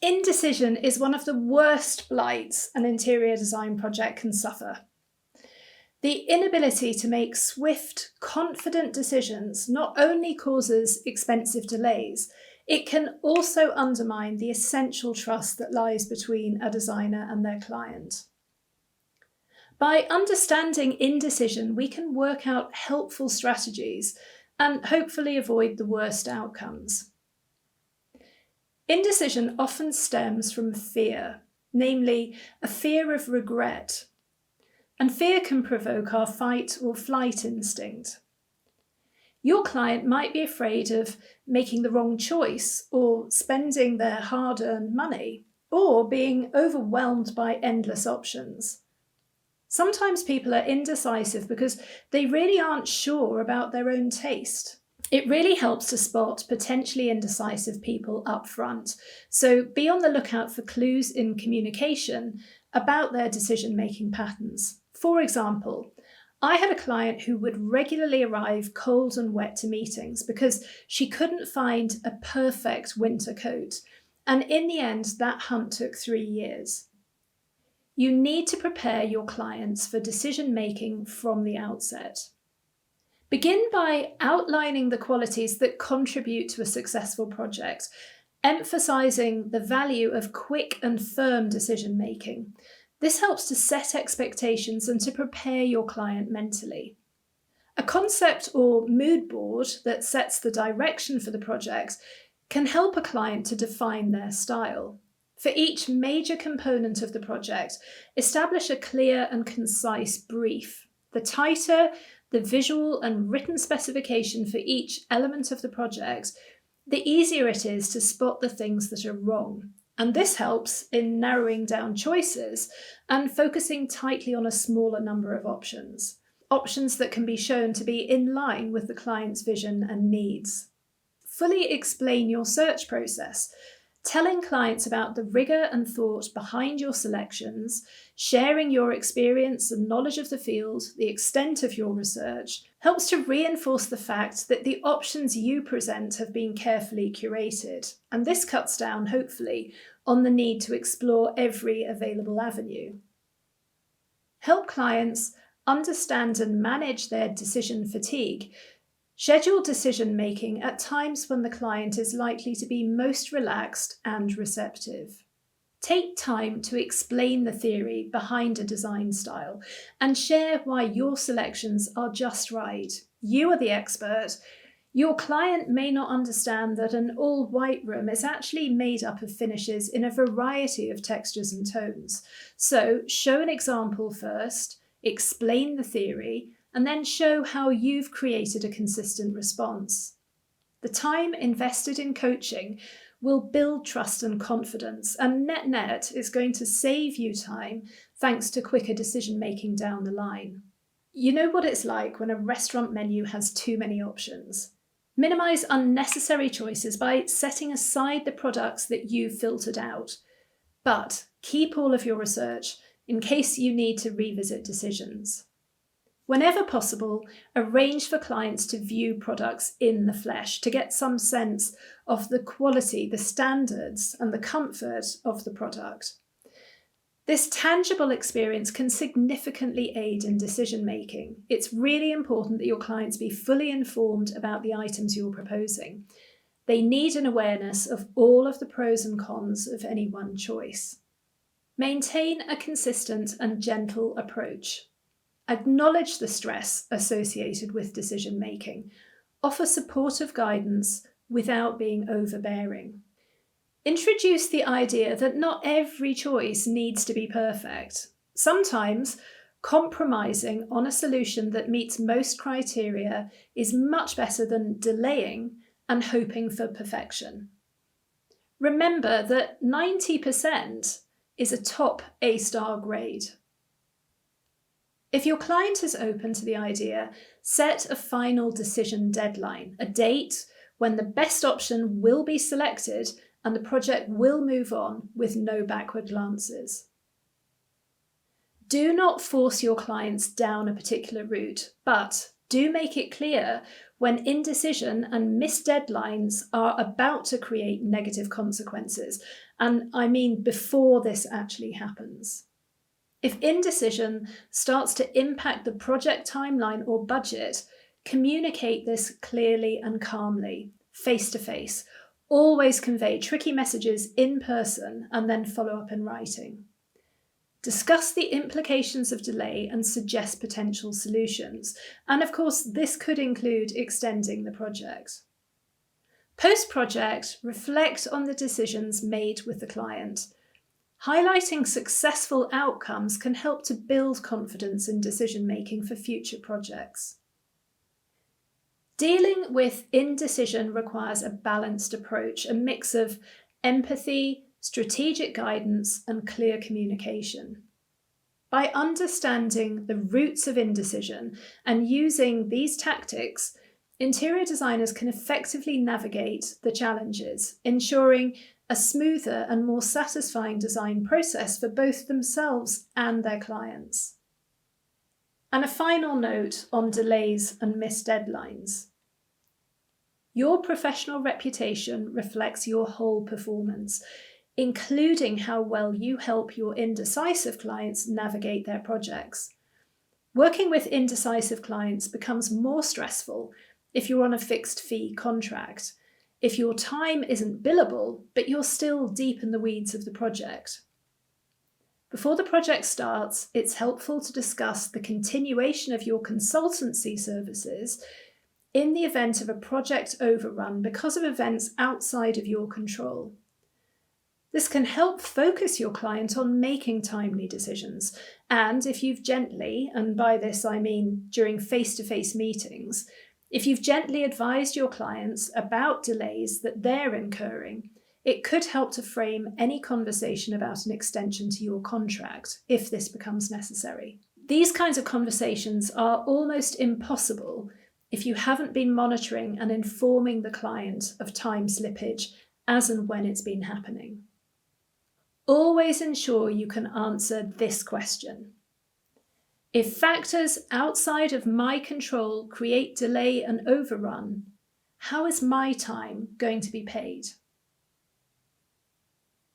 Indecision is one of the worst blights an interior design project can suffer. The inability to make swift, confident decisions not only causes expensive delays, it can also undermine the essential trust that lies between a designer and their client. By understanding indecision, we can work out helpful strategies and hopefully avoid the worst outcomes. Indecision often stems from fear, namely a fear of regret. And fear can provoke our fight or flight instinct. Your client might be afraid of making the wrong choice or spending their hard-earned money or being overwhelmed by endless options. Sometimes people are indecisive because they really aren't sure about their own taste. It really helps to spot potentially indecisive people up front, so be on the lookout for clues in communication about their decision-making patterns. For example, I had a client who would regularly arrive cold and wet to meetings because she couldn't find a perfect winter coat, and in the end that hunt took 3 years. You need to prepare your clients for decision-making from the outset. Begin by outlining the qualities that contribute to a successful project, emphasising the value of quick and firm decision-making. This helps to set expectations and to prepare your client mentally. A concept or mood board that sets the direction for the project can help a client to define their style. For each major component of the project, establish a clear and concise brief. The tighter the visual and written specification for each element of the project, the easier it is to spot the things that are wrong. And this helps in narrowing down choices and focusing tightly on a smaller number of options that can be shown to be in line with the client's vision and needs. Fully explain your search process, telling clients about the rigour and thought behind your selections, sharing your experience and knowledge of the field, the extent of your research, helps to reinforce the fact that the options you present have been carefully curated, and this cuts down, hopefully, on the need to explore every available avenue. Help clients understand and manage their decision fatigue. Schedule decision-making at times when the client is likely to be most relaxed and receptive. Take time to explain the theory behind a design style and share why your selections are just right. You are the expert. Your client may not understand that an all-white room is actually made up of finishes in a variety of textures and tones. So show an example first, explain the theory, and then show how you've created a consistent response. The time invested in coaching will build trust and confidence, and net is going to save you time thanks to quicker decision-making down the line. You know what it's like when a restaurant menu has too many options. Minimise unnecessary choices by setting aside the products that you've filtered out, but keep all of your research in case you need to revisit decisions. Whenever possible, arrange for clients to view products in the flesh to get some sense of the quality, the standards, and the comfort of the product. This tangible experience can significantly aid in decision-making. It's really important that your clients be fully informed about the items you're proposing. They need an awareness of all of the pros and cons of any one choice. Maintain a consistent and gentle approach. Acknowledge the stress associated with decision-making. Offer supportive guidance without being overbearing. Introduce the idea that not every choice needs to be perfect. Sometimes compromising on a solution that meets most criteria is much better than delaying and hoping for perfection. Remember that 90% is a top A-star grade. If your client is open to the idea, set a final decision deadline, a date when the best option will be selected and the project will move on with no backward glances. Do not force your clients down a particular route, but do make it clear when indecision and missed deadlines are about to create negative consequences, and I mean before this actually happens. If indecision starts to impact the project timeline or budget, communicate this clearly and calmly, face to face. Always convey tricky messages in person and then follow up in writing. Discuss the implications of delay and suggest potential solutions. And of course, this could include extending the project. Post-project, reflect on the decisions made with the client. Highlighting successful outcomes can help to build confidence in decision-making for future projects. Dealing with indecision requires a balanced approach, a mix of empathy, strategic guidance, and clear communication. By understanding the roots of indecision and using these tactics, interior designers can effectively navigate the challenges, ensuring a smoother and more satisfying design process for both themselves and their clients. And a final note on delays and missed deadlines. Your professional reputation reflects your whole performance, including how well you help your indecisive clients navigate their projects. Working with indecisive clients becomes more stressful if you're on a fixed fee contract, if your time isn't billable, but you're still deep in the weeds of the project. Before the project starts, it's helpful to discuss the continuation of your consultancy services in the event of a project overrun because of events outside of your control. This can help focus your client on making timely decisions, and if you've gently, and by this I mean during face-to-face meetings, if you've gently advised your clients about delays that they're incurring, it could help to frame any conversation about an extension to your contract, if this becomes necessary. These kinds of conversations are almost impossible if you haven't been monitoring and informing the client of time slippage as and when it's been happening. Always ensure you can answer this question. If factors outside of my control create delay and overrun, how is my time going to be paid?